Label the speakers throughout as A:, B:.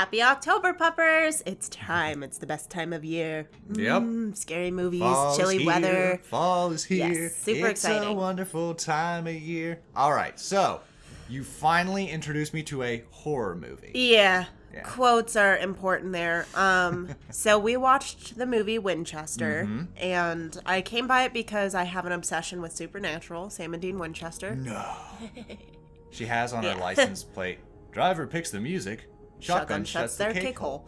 A: Happy October, puppers! It's time. It's the best time of year.
B: Yep.
A: Scary movies,
B: Fall
A: chilly
B: is here.
A: weather.
B: Fall is here.
A: Yes, super
B: it's
A: exciting.
B: a wonderful time of year. All right, so you finally introduced me to a horror movie.
A: Yeah. Quotes are important there. So we watched the movie Winchester, and I came by it because I have an obsession with Supernatural, Sam and Dean Winchester.
B: No. She has on her license plate, driver picks the music, shotgun shuts their cake hole.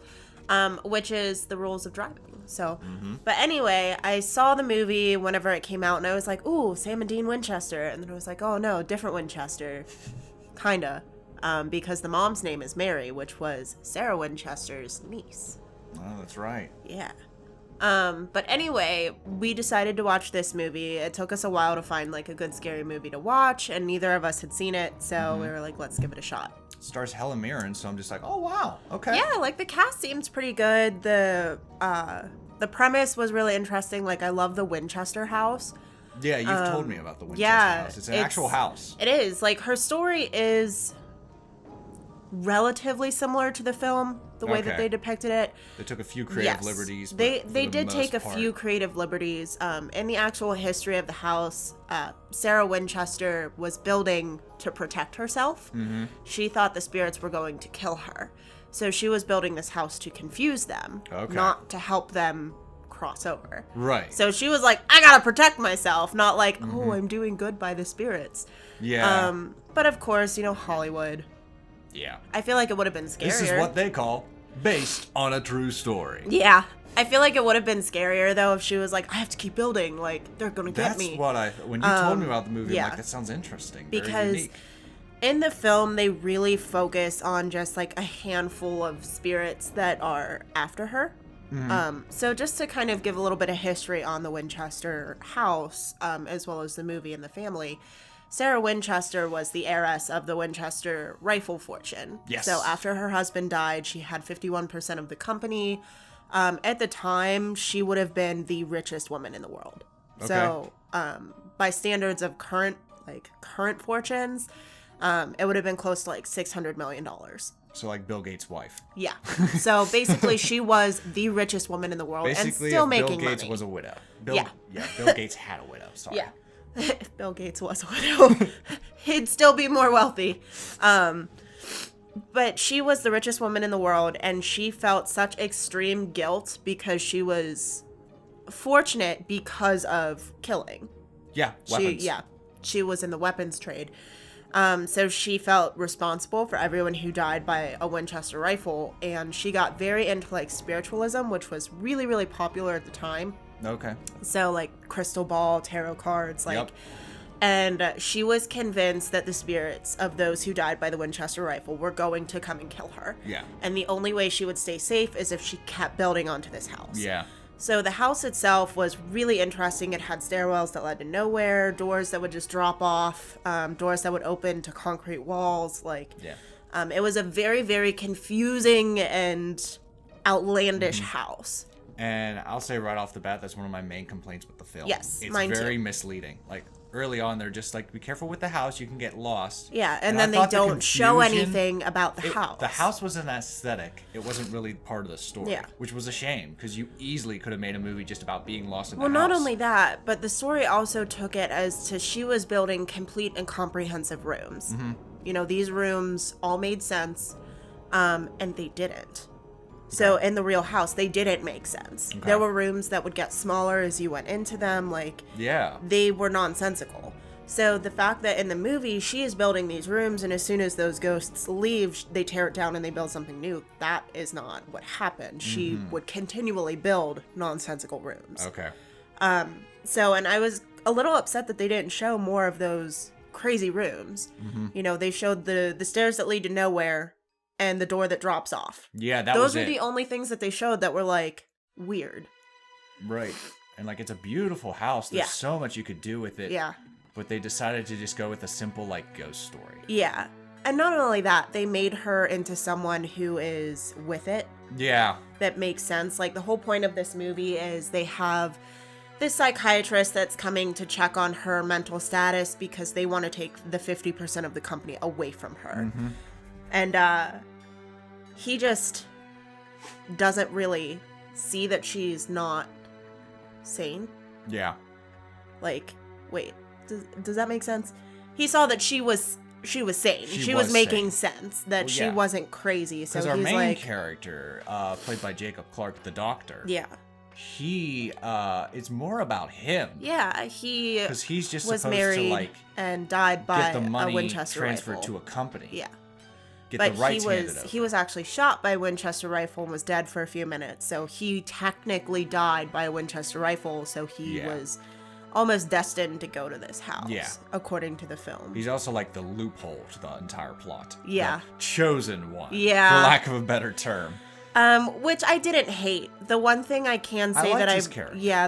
A: Which is the rules of driving. So, but anyway, I saw the movie whenever it came out, and I was like, ooh, Sam and Dean Winchester. And then I was like, oh no, different Winchester. Kinda. Because the mom's name is Mary, which was Sarah Winchester's niece.
B: Oh, that's right.
A: Yeah. But anyway, we decided to watch this movie. It took us a while to find like a good scary movie to watch, and neither of us had seen it, so we were like, let's give it a shot.
B: Stars Helen Meren, so I'm just like, oh wow, okay.
A: Yeah, like the cast seems pretty good. The premise was really interesting. Like, I love the Winchester house.
B: Yeah, you've told me about the Winchester house. It's an actual house.
A: It is. Like, her story is relatively similar to the film, the way that they depicted it.
B: They took a few creative liberties.
A: They did take a few creative liberties. In the actual history of the house, Sarah Winchester was building to protect herself. She thought the spirits were going to kill her. So she was building this house to confuse them, not to help them cross over.
B: Right.
A: So she was like, I gotta protect myself, not like, oh, I'm doing good by the spirits.
B: Yeah.
A: But of course, Hollywood.
B: Yeah.
A: I feel like it would have been scarier.
B: This is what they call based on a true story.
A: Yeah. I feel like it would have been scarier, though, if she was like, I have to keep building. Like, they're going to get me.
B: That's what when you told me about the movie, I'm like, that sounds interesting. Very
A: because
B: unique.
A: In the film, they really focus on just, like, a handful of spirits that are after her. So just to kind of give a little bit of history on the Winchester house, as well as the movie and the family, Sarah Winchester was the heiress of the Winchester rifle fortune.
B: Yes.
A: So after her husband died, she had 51% of the company. At the time, she would have been the richest woman in the world. Okay. So by standards of current fortunes, it would have been close to like $600 million.
B: So like Bill Gates' wife.
A: Yeah. So basically, she was the richest woman in the world and still making money.
B: Bill Gates was a widow. Bill Gates had a widow. Sorry.
A: Yeah. If Bill Gates was a widow, he'd still be more wealthy. But she was the richest woman in the world, and she felt such extreme guilt because she was fortunate because of killing.
B: Yeah, weapons.
A: She was in the weapons trade. So she felt responsible for everyone who died by a Winchester rifle, and she got very into like spiritualism, which was really, really popular at the time.
B: Okay.
A: So like crystal ball, tarot cards, and she was convinced that the spirits of those who died by the Winchester rifle were going to come and kill her.
B: Yeah.
A: And the only way she would stay safe is if she kept building onto this house.
B: Yeah.
A: So the house itself was really interesting. It had stairwells that led to nowhere, doors that would just drop off, doors that would open to concrete walls. It was a very, very confusing and outlandish house.
B: And I'll say right off the bat, that's one of my main complaints with the film.
A: Yes,
B: it's
A: mine
B: very
A: too.
B: Misleading. Like early on, they're just like, be careful with the house, you can get lost.
A: Yeah, and then they don't show anything about the house.
B: The house was an aesthetic. It wasn't really part of the story.
A: Yeah.
B: Which was a shame, because you easily could have made a movie just about being lost in the house.
A: Well, not only that, but the story also took it as to she was building complete and comprehensive rooms. These rooms all made sense, and they didn't. So in the real house, they didn't make sense. Okay. There were rooms that would get smaller as you went into them. They were nonsensical. So the fact that in the movie, she is building these rooms, and as soon as those ghosts leave, they tear it down and they build something new. That is not what happened. She would continually build nonsensical rooms.
B: Okay.
A: And I was a little upset that they didn't show more of those crazy rooms. They showed the stairs that lead to nowhere and the door that drops off.
B: Yeah,
A: those were the only things that they showed that were like weird.
B: Right. And like, it's a beautiful house. There's so much you could do with it.
A: Yeah.
B: But they decided to just go with a simple like ghost story.
A: Yeah. And not only that, they made her into someone who is with it.
B: Yeah.
A: That makes sense. Like, the whole point of this movie is they have this psychiatrist that's coming to check on her mental status because they want to take the 50% of the company away from her. And he just doesn't really see that she's not sane.
B: Yeah.
A: Like, wait, does that make sense? He saw that she was sane. She was making sense. That she wasn't crazy. So he's
B: our main
A: like,
B: character, played by Jacob Clark, the doctor.
A: Yeah.
B: He, it's more about him.
A: Yeah,
B: because he's just
A: was
B: supposed
A: married
B: to like
A: and died by
B: get the money
A: a Winchester
B: transferred
A: rifle.
B: to a company.
A: Yeah.
B: Get
A: But
B: the rights handed over.
A: he was actually shot by a Winchester rifle and was dead for a few minutes. So he technically died by a Winchester rifle. So he was almost destined to go to this house, according to the film.
B: He's also like the loophole to the entire plot.
A: Yeah.
B: The chosen one.
A: Yeah.
B: For lack of a better term.
A: Which I didn't hate. The one thing I can say that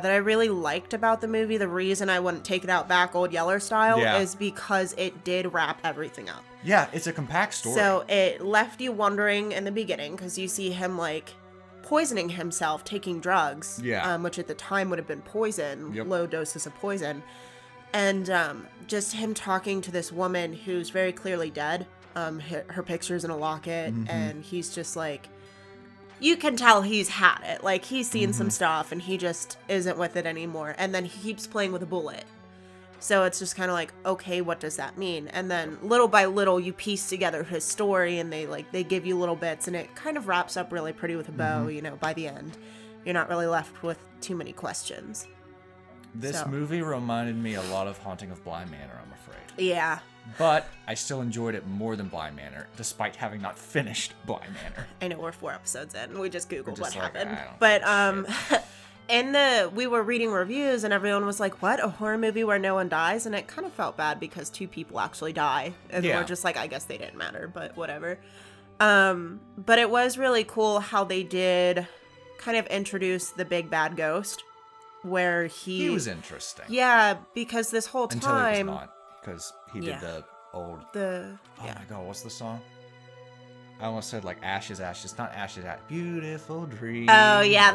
A: I really liked about the movie, the reason I wouldn't take it out back old Yeller style, is because it did wrap everything up.
B: Yeah, it's a compact story.
A: So it left you wondering in the beginning, because you see him like poisoning himself, taking drugs, which at the time would have been poison, low doses of poison, and just him talking to this woman who's very clearly dead. Her picture's in a locket, and he's just like, you can tell he's had it. Like, he's seen some stuff, and he just isn't with it anymore. And then he keeps playing with a bullet. So it's just kind of like, okay, what does that mean? And then little by little, you piece together his story, and they give you little bits, and it kind of wraps up really pretty with a bow, you know, by the end. You're not really left with too many questions.
B: This movie reminded me a lot of Haunting of Bly Manor, I'm afraid.
A: Yeah.
B: But I still enjoyed it more than Bly Manor, despite having not finished Bly Manor.
A: I know we're 4 episodes in. We just Googled what
B: like,
A: happened. But we were reading reviews, and everyone was like, what? A horror movie where no one dies? And it kind of felt bad because 2 people actually die. And we're just like, I guess they didn't matter, but whatever. But it was really cool how they did kind of introduce the big bad ghost, where he
B: was interesting.
A: Yeah, because this whole time...
B: Until he was not. Because he did the old...
A: Oh
B: my god, what's the song? I almost said like Ashes, Ashes. Not Ashes, Ashes. Beautiful Dream.
A: Oh, yeah,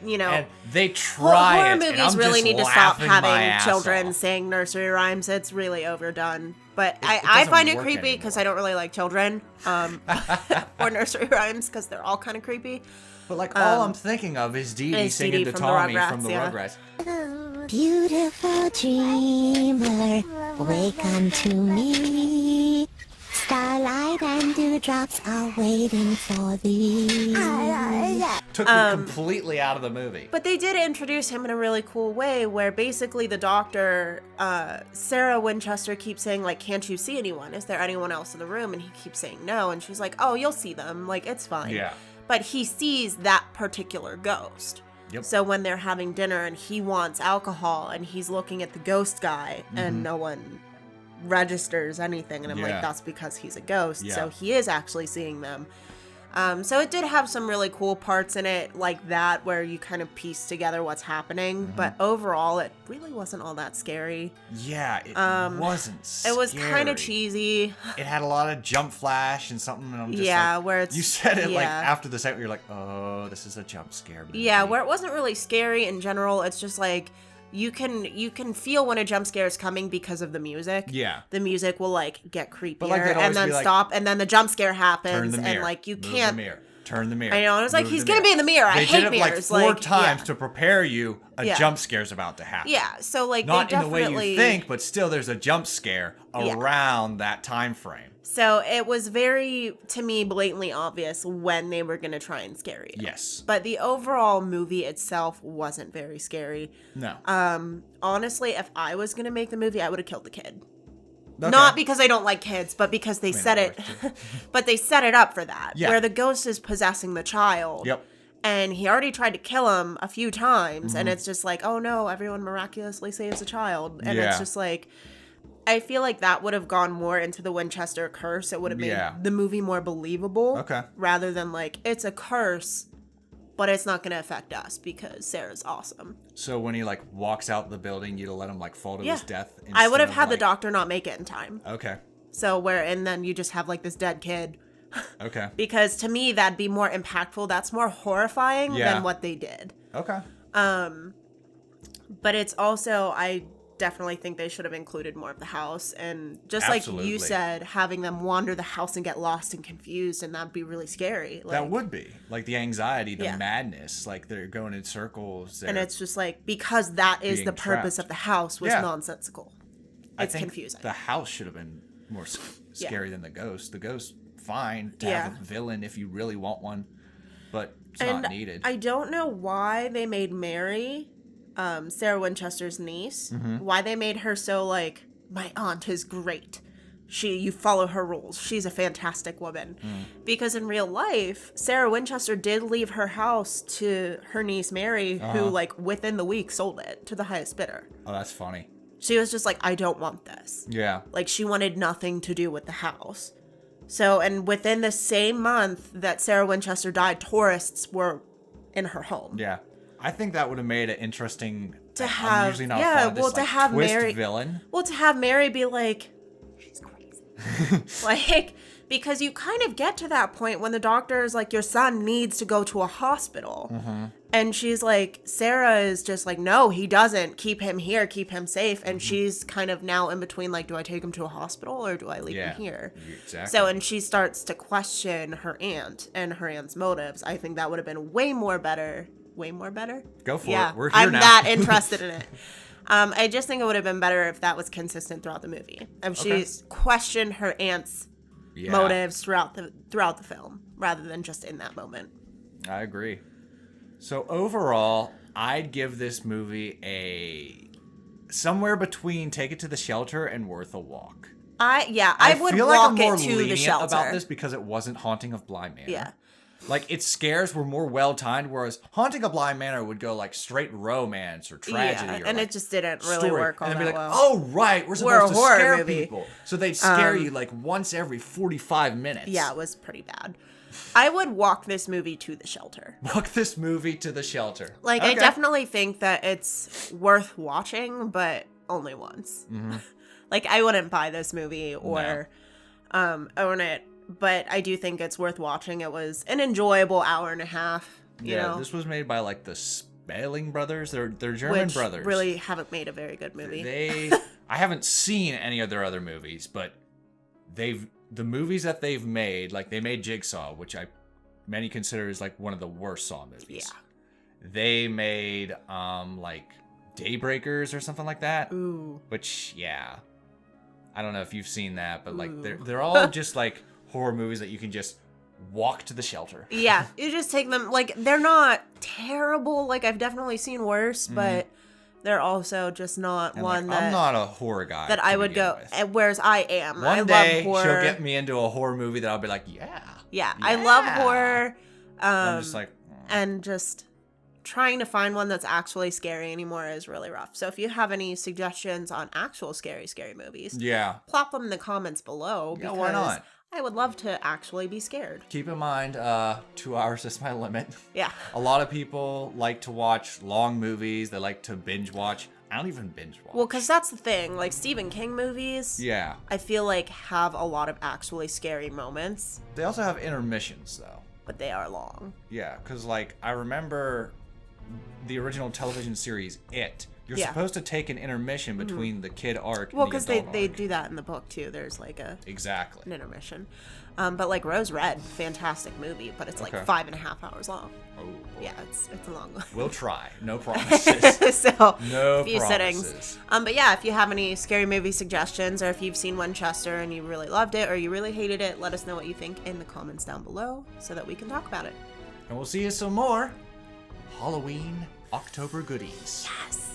B: And they try
A: horror
B: it,
A: movies really need to stop having children sing nursery rhymes. It's really overdone. But I find it creepy because I don't really like children. Or nursery rhymes because they're all kind of creepy.
B: But like all I'm thinking of is Dee Dee singing to Tommy from the Rugrats.
C: Beautiful dreamer, wake unto me. Starlight and dewdrops are waiting for thee.
B: Took me completely out of the movie.
A: But they did introduce him in a really cool way, where basically the doctor, Sarah Winchester, keeps saying, like, can't you see anyone? Is there anyone else in the room? And he keeps saying no. And she's like, oh, you'll see them. Like, it's fine.
B: Yeah.
A: But he sees that particular ghost.
B: Yep.
A: So when they're having dinner and he wants alcohol and he's looking at the ghost guy and no one registers anything, and I'm like, that's because he's a ghost. So he is actually seeing them. So it did have some really cool parts in it like that, where you kind of piece together what's happening. But overall, it really wasn't all that scary.
B: Yeah, it wasn't scary.
A: It was kind of cheesy.
B: It had a lot of jump flash and something, and I'm just like,
A: where it's...
B: You said it like after the second, you're like, oh, this is a jump scare movie.
A: Yeah, where it wasn't really scary in general. It's just like... You can feel when a jump scare is coming because of the music.
B: Yeah.
A: The music will, like, get creepier
B: and
A: then stop, and then the jump scare happens, and, like, you can't...
B: Turn the mirror.
A: I know, and I was like, he's gonna be in the mirror. I hate mirrors.
B: They did it, like, 4 times to prepare you a jump scare's about to happen.
A: Yeah, so, like,
B: Not
A: they definitely...
B: in the way you think, but still there's a jump scare around that time frame.
A: So it was very, to me, blatantly obvious when they were going to try and scare you.
B: Yes.
A: But the overall movie itself wasn't very scary.
B: No.
A: Honestly, if I was going to make the movie, I would have killed the kid. Okay. Not because I don't like kids, but because they set it but they set it up for that. Yeah. Where the ghost is possessing the child.
B: Yep.
A: And he already tried to kill him a few times, and it's just like, oh no, everyone miraculously saves a child. And it's just like... I feel like that would have gone more into the Winchester curse. It would have made the movie more believable.
B: Okay.
A: Rather than like, it's a curse, but it's not going to affect us because Sarah's awesome.
B: So when he like walks out the building, you'd let him like fall to his death?
A: I would have had the doctor not make it in time.
B: Okay.
A: So and then you just have like this dead kid.
B: Okay.
A: Because to me, that'd be more impactful. That's more horrifying than what they did.
B: Okay.
A: But it's also, definitely think they should have included more of the house. And just
B: Absolutely.
A: like you said, having them wander the house and get lost and confused, and that'd be really scary. Like,
B: that would be. Like, the anxiety, the
A: Yeah.
B: madness. Like, they're going in circles.
A: And it's just like, because that is
B: being
A: the purpose
B: trapped.
A: of the house was
B: Yeah.
A: nonsensical.
B: I
A: It's
B: think
A: confusing.
B: the house should have been more scary than the ghost. The ghost, fine to
A: Yeah.
B: have a villain if you really want one, but it's
A: And
B: not needed.
A: I don't know why they made Mary, Sarah Winchester's niece, why they made her so like, my aunt is great. You follow her rules. She's a fantastic woman. Because in real life, Sarah Winchester did leave her house to her niece Mary, who like within the week sold it to the highest bidder.
B: Oh, that's funny.
A: She was just like, I don't want this.
B: Yeah.
A: Like, she wanted nothing to do with the house. So, and within the same month that Sarah Winchester died, tourists were in her home.
B: Yeah. I think that would have made it interesting.
A: To
B: I'm
A: have,
B: usually not
A: yeah,
B: fond of this,
A: well, to
B: like,
A: have
B: twist
A: Mary,
B: villain.
A: well, to have Mary be like, she's crazy. Like, because you kind of get to that point when the doctor is like, your son needs to go to a hospital. And she's like, Sarah is just like, no, he doesn't. Keep him here. Keep him safe. And she's kind of now in between, like, do I take him to a hospital or do I leave him here?
B: Exactly.
A: So, and she starts to question her aunt and her aunt's motives. I think that would have been way more better. Way more better?
B: Go for
A: Yeah,
B: it. We're here
A: I'm
B: now.
A: that interested in it. I just think it would have been better if that was consistent throughout the movie. If she's questioned her aunt's motives throughout the film, rather than just in that moment.
B: I agree. So overall, I'd give this movie a somewhere between Take It to the Shelter and Worth a Walk.
A: I would
B: feel
A: walk
B: like I'm more
A: it to the
B: lenient
A: shelter
B: about this because it wasn't Haunting of Bly Manor.
A: Yeah.
B: Like, its scares were more well-timed, whereas Haunting of Bly Manor would go, like, straight romance or tragedy.
A: Yeah,
B: or,
A: and
B: like,
A: it just didn't really work all
B: and
A: that
B: they'd be
A: well.
B: like, oh, right, we're
A: We're
B: supposed
A: a
B: to
A: horror
B: scare
A: movie.
B: people. So they'd scare you, like, once every 45 minutes.
A: Yeah, it was pretty bad. I would walk this movie to the shelter.
B: Walk this movie to the shelter.
A: Like,
B: Okay.
A: I definitely think that it's worth watching, but only once. Like, I wouldn't buy this movie or own it, but I do think it's worth watching. It was an enjoyable hour and a half, you know?
B: This was made by, like, the Spelling brothers. They're German
A: which
B: brothers.
A: really haven't made a very good movie.
B: I haven't seen any of their other movies, but the movies that they've made, like, they made Jigsaw, which many consider is, like, one of the worst Saw movies.
A: Yeah.
B: They made, like, Daybreakers or something like that.
A: Ooh.
B: Which, yeah. I don't know if you've seen that, but, like, they're all just, like, horror movies that you can just walk to the shelter.
A: Yeah, you just take them, like, they're not terrible. Like, I've definitely seen worse, but they're also just not
B: And,
A: one
B: like,
A: that...
B: I'm not a horror guy.
A: that I would
B: begin
A: go,
B: with.
A: whereas I am. I
B: One day,
A: love horror.
B: she'll get me into a horror movie that I'll be like,
A: Yeah, I love horror.
B: I'm just like,
A: and just trying to find one that's actually scary anymore is really rough. So if you have any suggestions on actual scary movies, plop them in the comments below.
B: Yeah,
A: Because
B: why not?
A: I would love to actually be scared.
B: Keep in mind, 2 hours is my limit.
A: Yeah.
B: A lot of people like to watch long movies. They like to binge watch. I don't even binge watch.
A: Well, because that's the thing. Like, Stephen King movies,
B: yeah.
A: I feel like have a lot of actually scary moments,
B: They also have intermissions, though.
A: but they are long.
B: Yeah, because, like, I remember the original television series, It. You're
A: Yeah.
B: supposed to take an intermission between the kid arc
A: Well,
B: and the
A: because
B: adult
A: they
B: arc.
A: do that in the book, too. There's, like, an
B: Exactly.
A: intermission. But, like, Rose Red, fantastic movie, but it's, like,
B: Okay.
A: 5.5 hours long.
B: Oh, boy.
A: Yeah, it's a long one.
B: We'll try. No promises.
A: So,
B: No
A: a few
B: promises.
A: sittings. But yeah, if you have any scary movie suggestions, or if you've seen Winchester and you really loved it, or you really hated it, let us know what you think in the comments down below so that we can talk about it.
B: And we'll see you some more Halloween October goodies.
A: Yes.